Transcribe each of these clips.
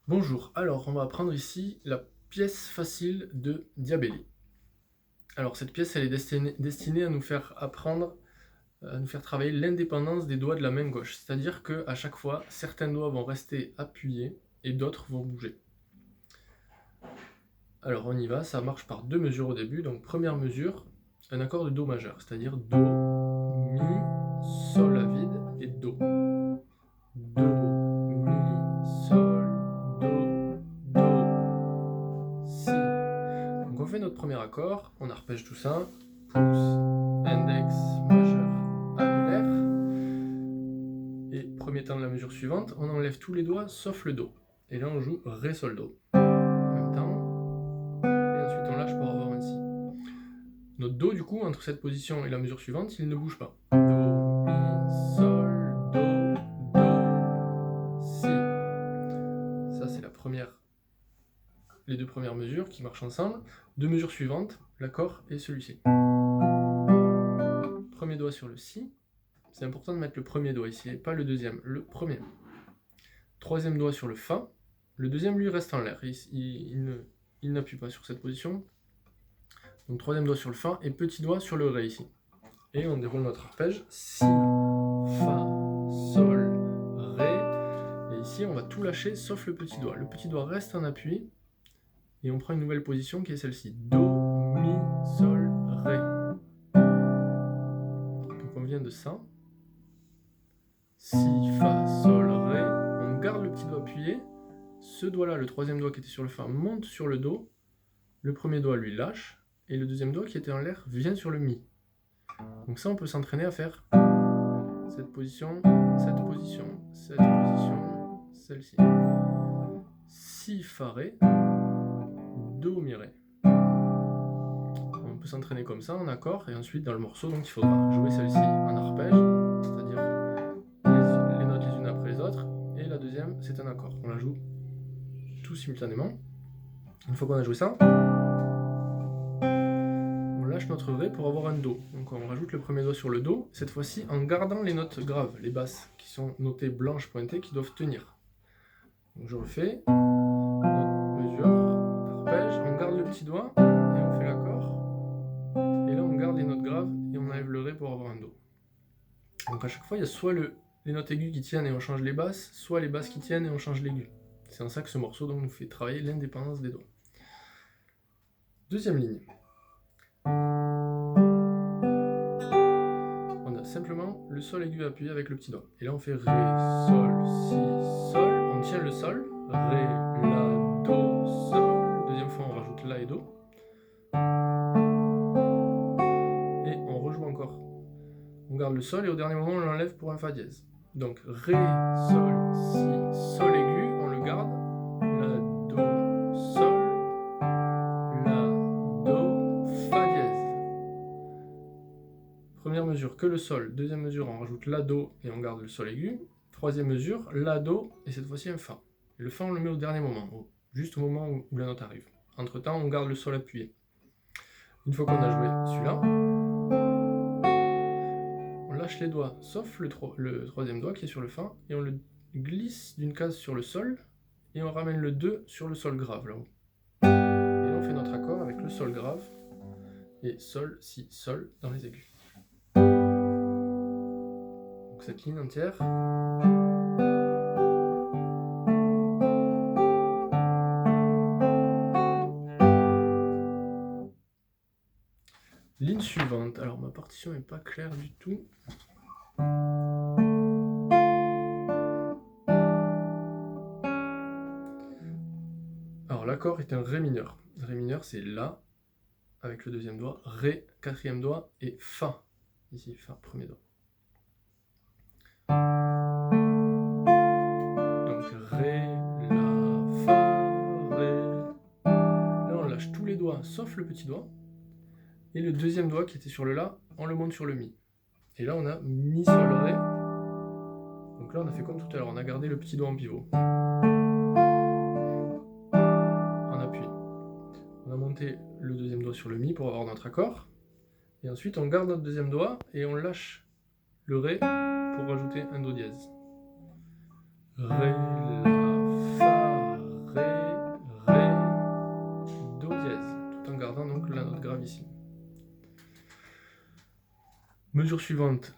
Bonjour, alors on va apprendre ici la pièce facile de Diabelli. Alors cette pièce elle est destinée à nous faire apprendre, à nous faire travailler l'indépendance des doigts de la main gauche. C'est-à-dire qu'à chaque fois, certains doigts vont rester appuyés et d'autres vont bouger. Alors on y va, ça marche par deux mesures au début. Donc première mesure, un accord de Do majeur, c'est-à-dire Do, Mi, Sol à vide et Do. Do, Mi, Sol, Do, Do, Si. Donc on fait notre premier accord, on arpège tout ça, pouce, index, majeur, annulaire, et premier temps de la mesure suivante, on enlève tous les doigts sauf le Do. Et là on joue Ré, Sol, Do. En même temps, et ensuite on lâche pour avoir un Si. Notre Do du coup, entre cette position et la mesure suivante, il ne bouge pas. Do, Mi, Sol, Do, Do, Si. Ça c'est les deux premières mesures qui marchent ensemble. Deux mesures suivantes, l'accord est celui-ci. Premier doigt sur le Si. C'est important de mettre le premier doigt ici, et pas le deuxième, le premier. Troisième doigt sur le Fa. Le deuxième, lui, reste en l'air. Il n'appuie pas sur cette position. Donc troisième doigt sur le Fa, et petit doigt sur le Ré ici. Et on déroule notre arpège. Si, Fa, Sol, Ré. Et ici, on va tout lâcher, sauf le petit doigt. Le petit doigt reste en appui, et on prend une nouvelle position qui est celle-ci. Do, Mi, Sol, Ré. Donc on vient de ça. Si, Fa, Sol, Ré, on garde le petit doigt appuyé, ce doigt-là, le troisième doigt qui était sur le Fa, monte sur le Do, le premier doigt lui lâche, et le deuxième doigt qui était en l'air vient sur le Mi. Donc ça, on peut s'entraîner à faire cette position, cette position, cette position, celle-ci. Si, Fa, Ré, Do, Mi, Ré. On peut s'entraîner comme ça en accord, et ensuite dans le morceau, donc il faudra jouer celle-ci en arpège, c'est-à-dire les notes les unes après les autres, et la deuxième, c'est un accord. On la joue tout simultanément. Une fois qu'on a joué ça, on lâche notre Ré pour avoir un Do. Donc on rajoute le premier doigt sur le Do, cette fois-ci en gardant les notes graves, les basses, qui sont notées blanches pointées, qui doivent tenir. Donc je refais, notre mesure, arpège, on garde le petit doigt, et on fait l'accord, et là on garde les notes graves, et on enlève le Ré pour avoir un Do. Donc à chaque fois, il y a soit les notes aiguës qui tiennent et on change les basses, soit les basses qui tiennent et on change l'aigu. C'est en ça que ce morceau donc, nous fait travailler l'indépendance des doigts. Deuxième ligne. On a simplement le Sol aigu appuyé avec le petit doigt. Et là on fait Ré, Sol, Si, Sol. On tient le Sol. Ré, La, Do, Sol. Deuxième fois on rajoute La et Do. Et on rejoue encore. On garde le Sol et au dernier moment on l'enlève pour un Fa dièse. Donc Ré, Sol, Si, Sol aigu, on le garde. La, Do, Sol. La, Do, Fa dièse. Première mesure, que le Sol. Deuxième mesure, on rajoute La, Do et on garde le Sol aigu. Troisième mesure, La, Do et cette fois-ci un Fa. Et le Fa, on le met au dernier moment, juste au moment où la note arrive. Entre temps, on garde le Sol appuyé. Une fois qu'on a joué celui-là, on lâche les doigts, sauf le troisième doigt qui est sur le Fa, et on le glisse d'une case sur le Sol, et on ramène le 2 sur le Sol grave là-haut. Et là, on fait notre accord avec le Sol grave, et Sol, Si, Sol dans les aigus. Donc cette ligne entière. Ligne suivante. Alors ma partition n'est pas claire du tout. Alors l'accord est un Ré mineur. Ré mineur c'est La avec le deuxième doigt, Ré quatrième doigt et Fa. Ici Fa premier doigt. Donc Ré, La, Fa, Ré. Là on lâche tous les doigts sauf le petit doigt. Et le deuxième doigt qui était sur le La, on le monte sur le Mi. Et là on a Mi, Sol, Ré. Donc là on a fait comme tout à l'heure, on a gardé le petit doigt en pivot. En appui. On a monté le deuxième doigt sur le Mi pour avoir notre accord. Et ensuite on garde notre deuxième doigt et on lâche le Ré pour rajouter un Do dièse. Ré, La, Fa, mesure suivante.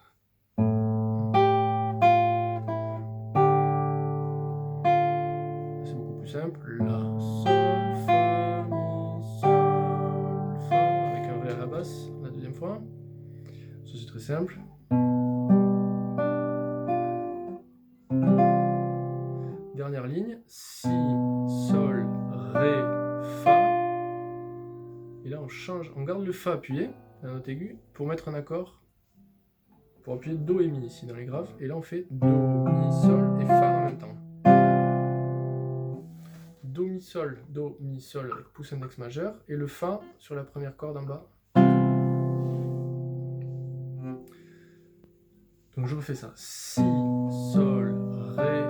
C'est beaucoup plus simple. La, sol, fa, mi, sol, fa, avec un ré à la basse, la deuxième fois. Ça c'est très simple. Dernière ligne, si, sol, ré, fa. Et là on change, on garde le fa appuyé, la note aiguë, pour mettre un accord, pour appuyer do et mi ici dans les graves. Et là on fait do, mi, sol et fa en même temps. Do, mi, sol avec pouce index majeur, et le fa sur la première corde en bas. Donc je refais ça. Si, sol, ré,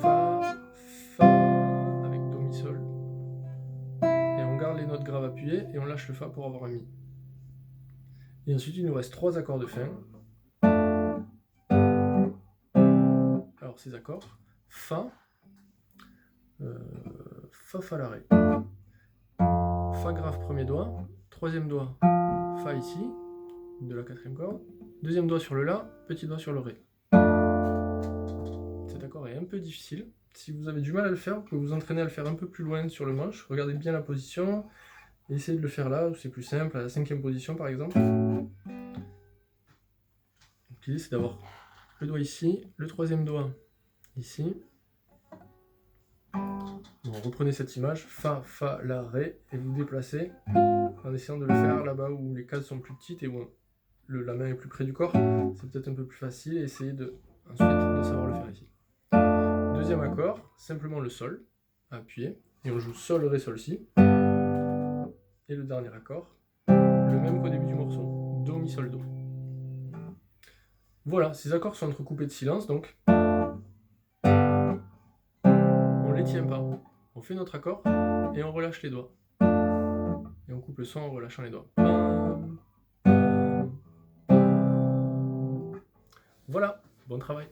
fa, fa, avec do, mi, sol. Et on garde les notes graves appuyées, et on lâche le fa pour avoir un mi. Et ensuite il nous reste 3 accords de fin. Alors ces accords, fa, fa, fa, la, ré. Fa grave premier doigt, troisième doigt, fa ici, de la quatrième corde, deuxième doigt sur le la, petit doigt sur le ré. Cet accord est un peu difficile. Si vous avez du mal à le faire, vous pouvez vous entraîner à le faire un peu plus loin sur le manche. Regardez bien la position, et essayez de le faire là, où c'est plus simple, à la 5e position par exemple. L'idée c'est d'avoir le doigt ici, le troisième doigt ici. Bon, reprenez cette image, fa, fa, la, ré, et vous déplacez en essayant de le faire là-bas où les cases sont plus petites et où la main est plus près du corps. C'est peut-être un peu plus facile, et essayez ensuite de savoir le faire ici. Deuxième accord, simplement le sol, à appuyer, et on joue sol, ré, sol, si. Et le dernier accord, le même qu'au début du morceau, do, mi, sol, do. Voilà, ces accords sont entrecoupés de silence, donc on les tient pas. On fait notre accord et on relâche les doigts. Et on coupe le son en relâchant les doigts. Voilà, bon travail.